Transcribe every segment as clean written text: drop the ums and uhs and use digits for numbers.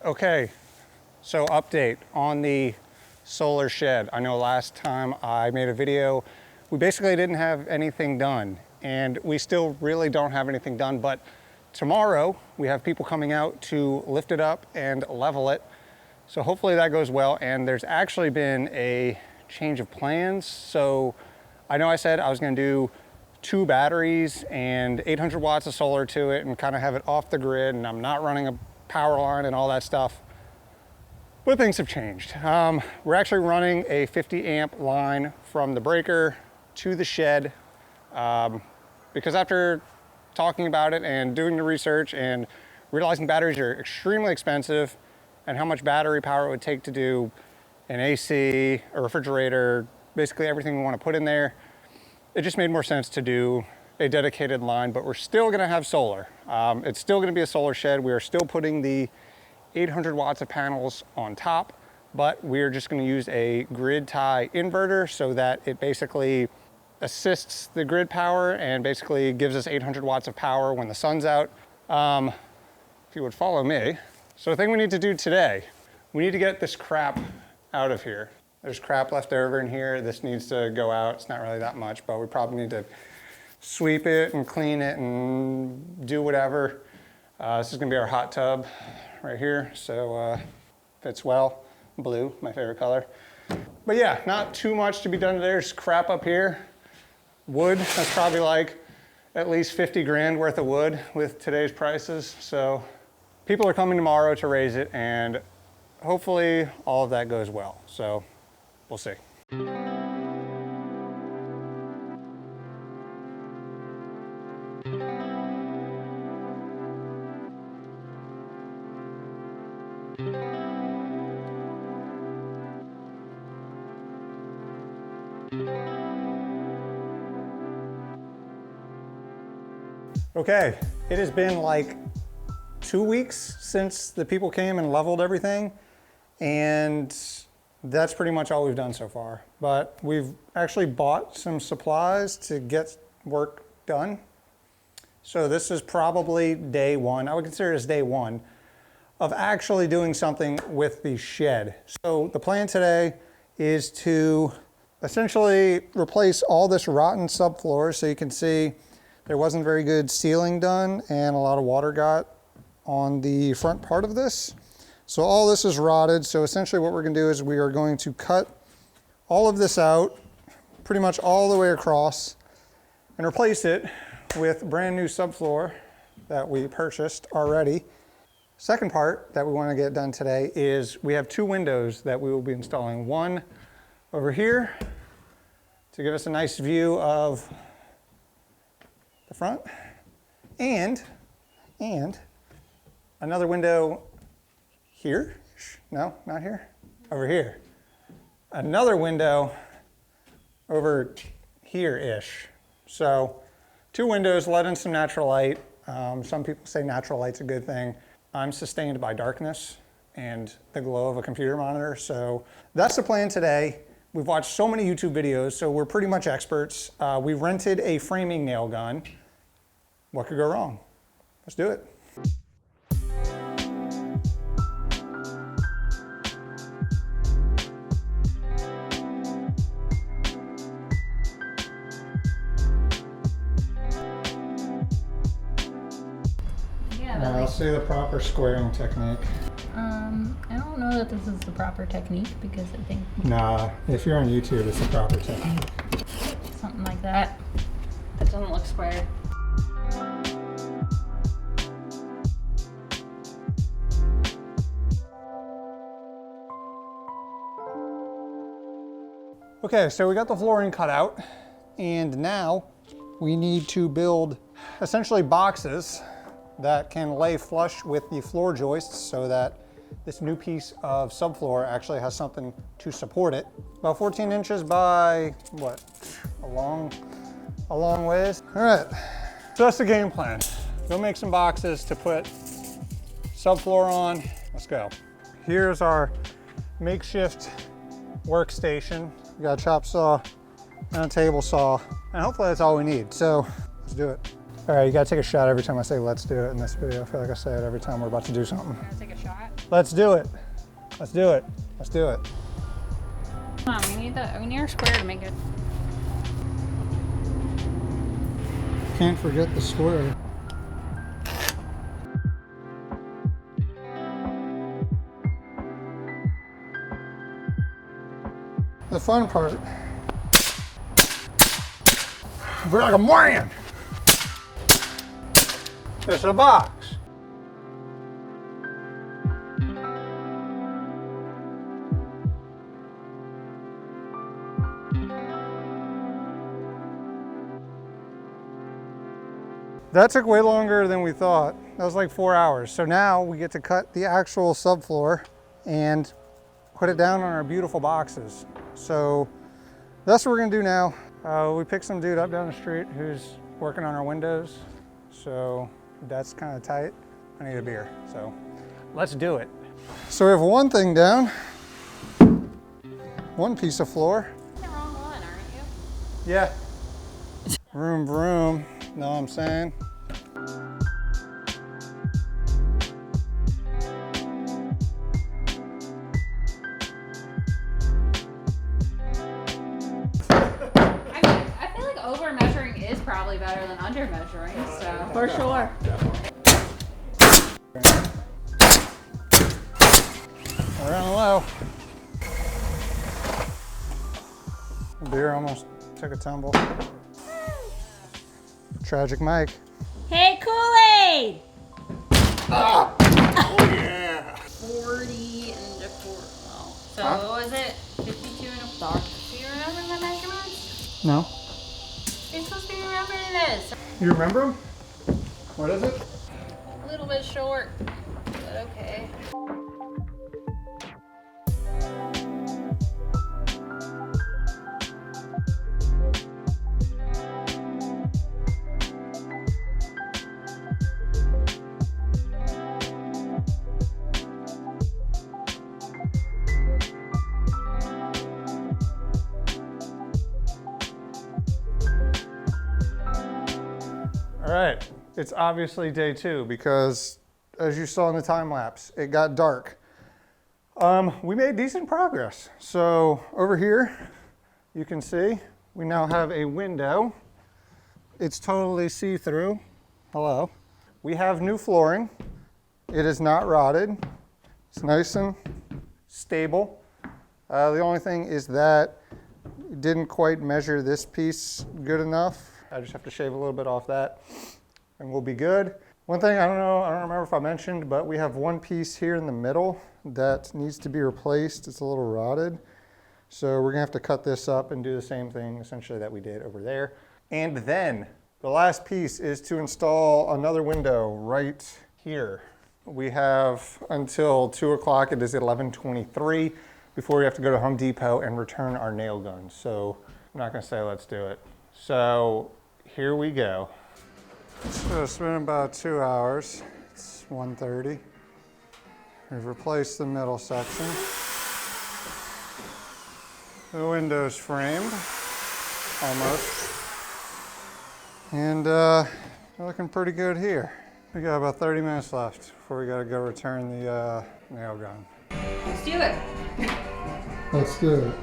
Okay, so update on the solar shed. I know last time I made a video, we basically didn't have anything done, and we still really don't have anything done, but tomorrow we have people coming out to lift it up and level it. So hopefully that goes well, and there's actually been a change of plans. So I know I said I was gonna do 2 batteries and 800 watts of solar to it and kind of have it off the grid, and I'm not running a power line and all that stuff. But things have changed. We're actually running a 50 amp line from the breaker to the shed because after talking about it and doing the research and realizing batteries are extremely expensive and how much battery power it would take to do an AC, a refrigerator, basically everything we want to put in there, it just made more sense to do a dedicated line, but we're still gonna have solar. It's still gonna be a solar shed. We are still putting the 800 watts of panels on top, but we're just gonna use a grid tie inverter so that it basically assists the grid power and basically gives us 800 watts of power when the sun's out. If you would follow me. So the thing we need to do today, we need to get this crap out of here. There's crap left over in here. This needs to go out. It's not really that much, but we probably need to sweep it and clean it and do whatever. This is gonna be our hot tub right here. So fits well. Blue, my favorite color. But yeah, not too much to be done today. There's crap up here. Wood, that's probably like at least 50 grand worth of wood with today's prices. So people are coming tomorrow to raise it, and hopefully all of that goes well. So we'll see. Okay, it has been like 2 weeks since the people came and leveled everything, and that's pretty much all we've done so far. But we've actually bought some supplies to get work done. So this is probably day 1, I would consider this day 1, of actually doing something with the shed. So the plan today is to essentially replace all this rotten subfloor. So you can see there wasn't very good sealing done and a lot of water got on the front part of this. So all this is rotted. So essentially what we're gonna do is we are going to cut all of this out, pretty much all the way across, and replace it with brand new subfloor that we purchased already. Second part that we wanna get done today is we have 2 windows that we will be installing. One over here to give us a nice view of the front, and another window here. No, not here. Over here. Another window over here-ish. So 2 windows let in some natural light. Some people say natural light's a good thing. I'm sustained by darkness and the glow of a computer monitor. So that's the plan today. We've watched so many YouTube videos, so we're pretty much experts. We rented a framing nail gun. What could go wrong? Let's do it. Yeah, but I'll see the proper squaring technique. I don't know that this is the proper technique because I think Nah, if you're on YouTube, it's the proper technique. something like that. That doesn't look square. Okay, so we got the flooring cut out, and now we need to build essentially boxes that can lay flush with the floor joists so that this new piece of subfloor actually has something to support it. About 14 inches by what? A long ways. All right, so that's the game plan. Go make some boxes to put subfloor on. Let's go. Here's our makeshift workstation. We got a chop saw and a table saw, and hopefully that's all we need. So let's do it. All right, you gotta take a shot every time I say let's do it in this video. I feel like I say it every time we're about to do something. Gotta take a shot. Let's do it. Let's do it. Let's do it. Come on, we need our square to make it. Can't forget the square. The fun part. We're like a man. It's a box. That took way longer than we thought. That was like 4 hours. So now we get to cut the actual subfloor and put it down on our beautiful boxes. So that's what we're gonna do now. We picked some dude up down the street who's working on our windows. So that's kind of tight. I need a beer, so let's do it. So we have one thing down, one piece of floor. You're the wrong one, aren't you? Yeah. Vroom, vroom, know what I'm saying? I feel like over measuring is probably better than under measuring, so. For sure. Around low. Beer almost took a tumble. Tragic Mike. Hey, Kool-Aid! Ah! Oh yeah! 40 and a quarter. Well, so Huh? what was it? 52 and a quarter. Do you remember the measurements? No. You're supposed to be remembering this. You remember him? What is it? A little bit short, but okay. All right, it's obviously day 2 because as you saw in the time lapse, it got dark. We made decent progress. So over here, you can see we now have a window. It's totally see-through. Hello. We have new flooring. It is not rotted. It's nice and stable. The only thing is that we didn't quite measure this piece good enough. I just have to shave a little bit off that and we'll be good. One thing, I don't remember if I mentioned, but we have one piece here in the middle that needs to be replaced. It's a little rotted. So we're gonna have to cut this up and do the same thing essentially that we did over there. And then the last piece is to install another window right here. We have until 2 o'clock, it is 11:23, before we have to go to Home Depot and return our nail guns. So I'm not gonna say let's do it. So here we go. So it's been about 2 hours. It's 1:30. We've replaced the middle section. The window's framed, almost. And they're looking pretty good here. We got about 30 minutes left before we gotta go return the nail gun. Let's do it. Let's do it.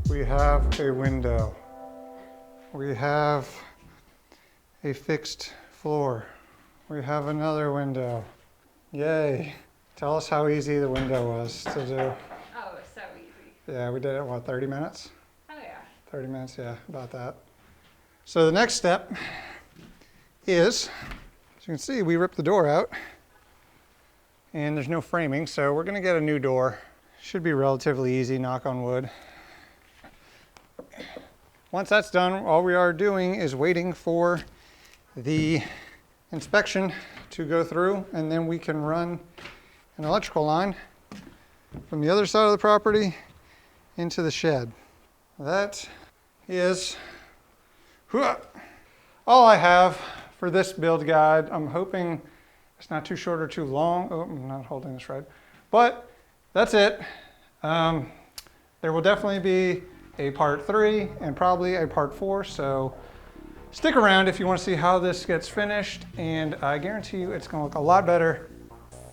We have a window. We have a fixed floor. We have another window. Yay. Tell us how easy the window was to do. Oh, it's so easy. Yeah, we did it in what, 30 minutes? Oh yeah. 30 minutes, yeah, about that. So the next step is, as you can see, we ripped the door out and there's no framing, so we're gonna get a new door. Should be relatively easy, knock on wood. Once that's done, all we are doing is waiting for the inspection to go through, and then we can run an electrical line from the other side of the property into the shed. That is all I have for this build guide. I'm hoping it's not too short or too long. Oh, I'm not holding this right. But that's it. There will definitely be a part 3 and probably a part 4. So stick around if you want to see how this gets finished. And I guarantee you it's going to look a lot better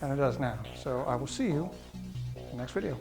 than it does now. So I will see you in the next video.